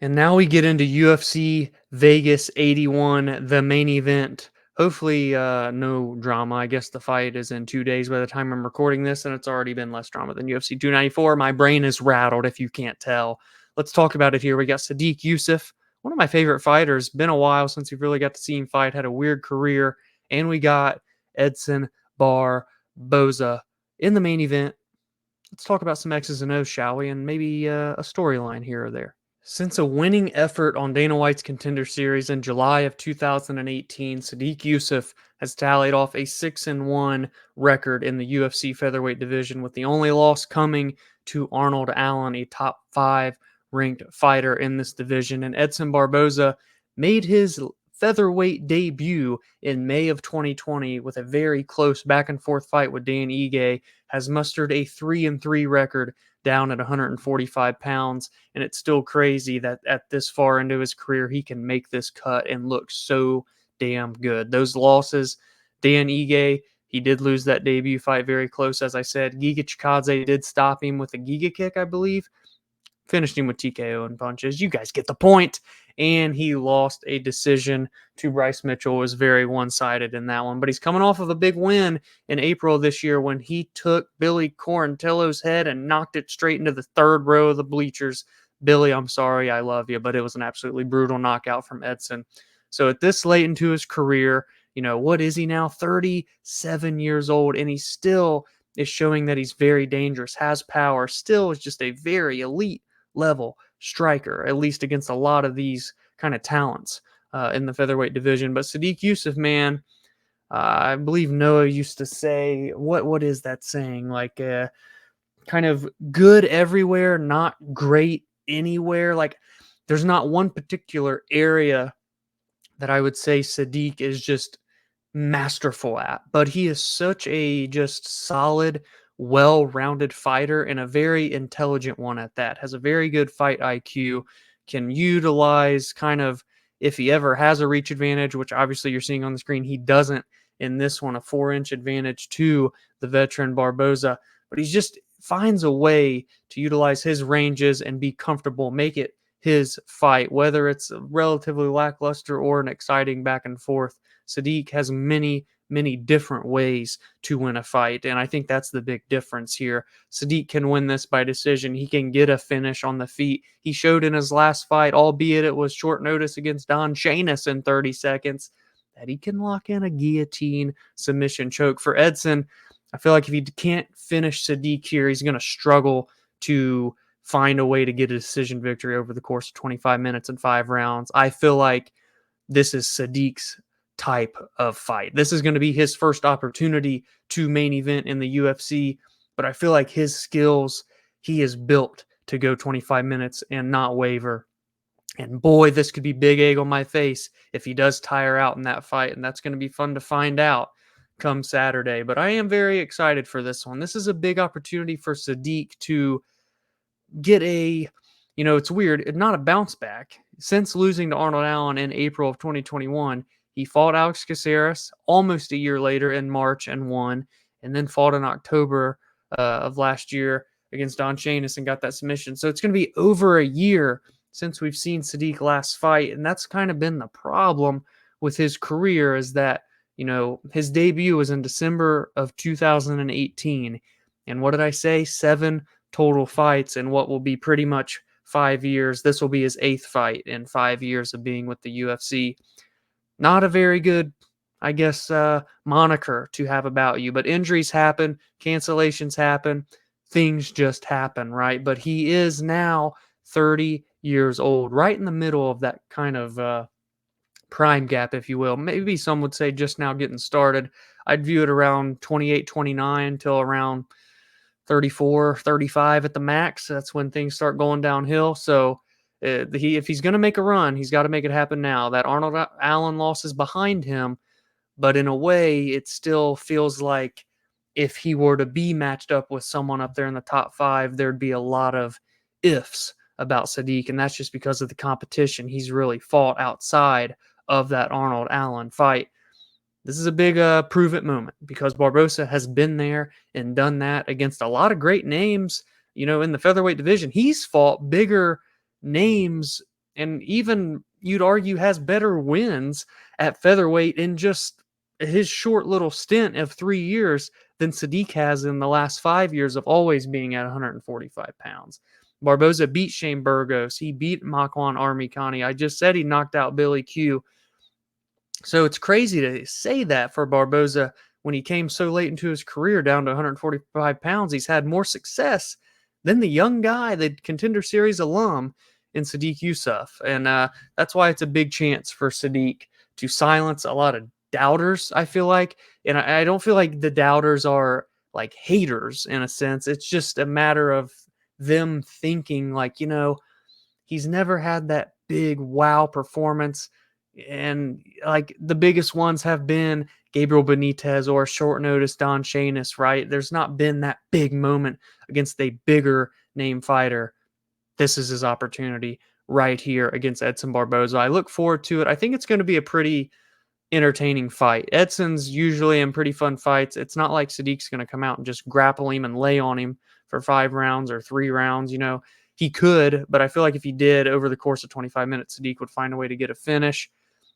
And now we get into UFC Vegas 81, the main event. Hopefully, no drama. I guess the fight is in 2 days by the time I'm recording this, and it's already been less drama than UFC 294. My brain is rattled if you can't tell. Let's talk about it here. We got Sodiq Yusuff, one of my favorite fighters. Been a while since we've really got to see him fight. Had a weird career. And we got Edson Barboza in the main event. Let's talk about some X's and O's, shall we? And maybe a storyline here or there. Since a winning effort on Dana White's Contender Series in July of 2018, Sodiq Yusuff has tallied off a 6-1 record in the UFC featherweight division, with the only loss coming to Arnold Allen, a top 5 ranked fighter in this division. And Edson Barboza made his featherweight debut in May of 2020 with a very close back and forth fight with Dan Ige, has mustered a 3-3 record down at 145 pounds. And it's still crazy that at this far into his career, he can make this cut and look so damn good. Those losses, Dan Ige, he did lose that debut fight very close, as I said. Giga Chikadze did stop him with a Giga kick, I believe. Finished him with TKO and punches. You guys get the point. And he lost a decision to Bryce Mitchell. It was very one-sided in that one. But he's coming off of a big win in April this year when he took Billy Quarantillo's head and knocked it straight into the third row of the bleachers. Billy, I'm sorry, I love you, but it was an absolutely brutal knockout from Edson. So at this late into his career, what is he now? 37 years old, and he still is showing that he's very dangerous, has power, still is just a very elite level striker, at least against a lot of these kind of talents in the featherweight division. But Sodiq Yusuff, man, I believe Noah used to say, what is that saying? Like kind of good everywhere, not great anywhere. Like there's not one particular area that I would say Sodiq is just masterful at, but he is such a just solid, well-rounded fighter and a very intelligent one at that. Has a very good fight IQ, can utilize kind of, if he ever has a reach advantage, which obviously you're seeing on the screen, he doesn't in this one, a 4-inch advantage to the veteran Barboza, but he just finds a way to utilize his ranges and be comfortable, make it his fight, whether it's relatively lackluster or an exciting back and forth. Sodiq has many different ways to win a fight, and I think that's the big difference here. Sodiq can win this by decision. He can get a finish on the feet. He showed in his last fight, albeit it was short notice against Don Shanis in 30 seconds, that he can lock in a guillotine submission choke. For Edson, I feel like if he can't finish Sodiq here, he's going to struggle to find a way to get a decision victory over the course of 25 minutes and 5 rounds. I feel like this is Sodiq's type of fight. This is going to be his first opportunity to main event in the UFC, but I feel like his skills, he is built to go 25 minutes and not waver. And boy, this could be big egg on my face if he does tire out in that fight, and that's going to be fun to find out come Saturday. But I am very excited for this one. This is a big opportunity for Sodiq to get it's weird, not a bounce back. Since losing to Arnold Allen in April of 2021, he fought Alex Caceres almost a year later in March and won, and then fought in October of last year against Don Shanis and got that submission. So it's going to be over a year since we've seen Sodiq last fight, and that's kind of been the problem with his career, is that, his debut was in December of 2018, and what did I say? 7 total fights in what will be pretty much 5 years. This will be his 8th fight in 5 years of being with the UFC. Not a very good, I guess, moniker to have about you, but injuries happen, cancellations happen, things just happen, right? But he is now 30 years old, right in the middle of that kind of prime gap, if you will. Maybe some would say just now getting started. I'd view it around 28, 29 till around 34, 35 at the max. That's when things start going downhill. So if he's going to make a run, he's got to make it happen now. That Arnold Allen loss is behind him, but in a way, it still feels like if he were to be matched up with someone up there in the top 5, there'd be a lot of ifs about Sodiq, and that's just because of the competition he's really fought outside of that Arnold Allen fight. This is a big prove-it moment because Barboza has been there and done that against a lot of great names, in the featherweight division. He's fought bigger names and even you'd argue has better wins at featherweight in just his short little stint of 3 years than Sadiq has in the last 5 years of always being at 145 pounds. Barboza beat Shane Burgos. He beat Makwan Armikani. I just said he knocked out Billy Q. So it's crazy to say that for Barboza when he came so late into his career down to 145 pounds. He's had more success than the young guy, the Contender Series alum in Sodiq Yusuff. And that's why it's a big chance for Sadiq to silence a lot of doubters, I feel like. And I don't feel like the doubters are like haters in a sense. It's just a matter of them thinking like, he's never had that big wow performance. And like the biggest ones have been Gabriel Benitez or short notice Don Shanis, right? There's not been that big moment against a bigger name fighter. This is his opportunity right here against Edson Barboza. I look forward to it. I think it's going to be a pretty entertaining fight. Edson's usually in pretty fun fights. It's not like Sadiq's going to come out and just grapple him and lay on him for 5 rounds or 3 rounds. He could, but I feel like if he did over the course of 25 minutes, Sadiq would find a way to get a finish.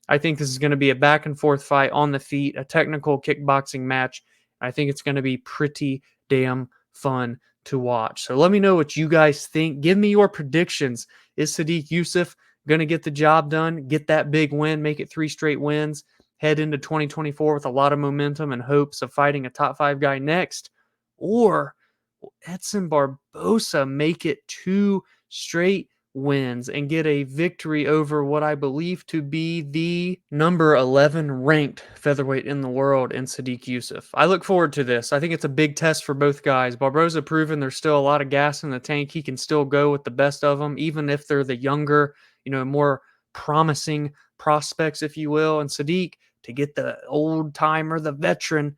I think this is going to be a back and forth fight on the feet, a technical kickboxing match. I think it's going to be pretty damn fun to watch. So let me know what you guys think. Give me your predictions. Is Sodiq Yusuff going to get the job done, get that big win, make it 3 straight wins, head into 2024 with a lot of momentum and hopes of fighting a top 5 guy next? Or will Edson Barboza make it 2 straight wins and get a victory over what I believe to be the number 11 ranked featherweight in the world in Sodiq Yusuff? I look forward to this. I think it's a big test for both guys. Barboza proven there's still a lot of gas in the tank. He can still go with the best of them, even if they're the younger, more promising prospects, if you will. And Sadiq to get the old timer, the veteran,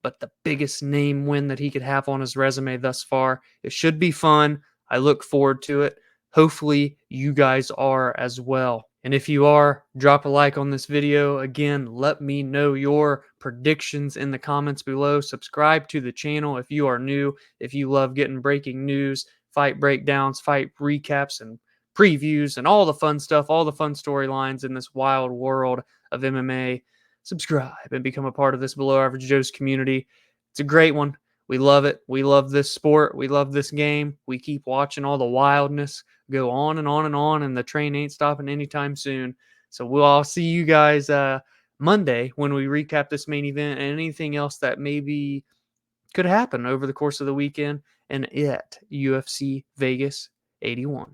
but the biggest name win that he could have on his resume thus far. It should be fun. I look forward to it. Hopefully you guys are as well. And if you are, drop a like on this video. Again, let me know your predictions in the comments below. Subscribe to the channel if you are new. If you love getting breaking news, fight breakdowns, fight recaps, and previews, and all the fun stuff, all the fun storylines in this wild world of MMA, subscribe and become a part of this Below Average Joe's community. It's a great one. We love it. We love this sport. We love this game. We keep watching all the wildness go on and on and on, and the train ain't stopping anytime soon. So we'll all see you guys Monday when we recap this main event and anything else that maybe could happen over the course of the weekend and at UFC Vegas 81.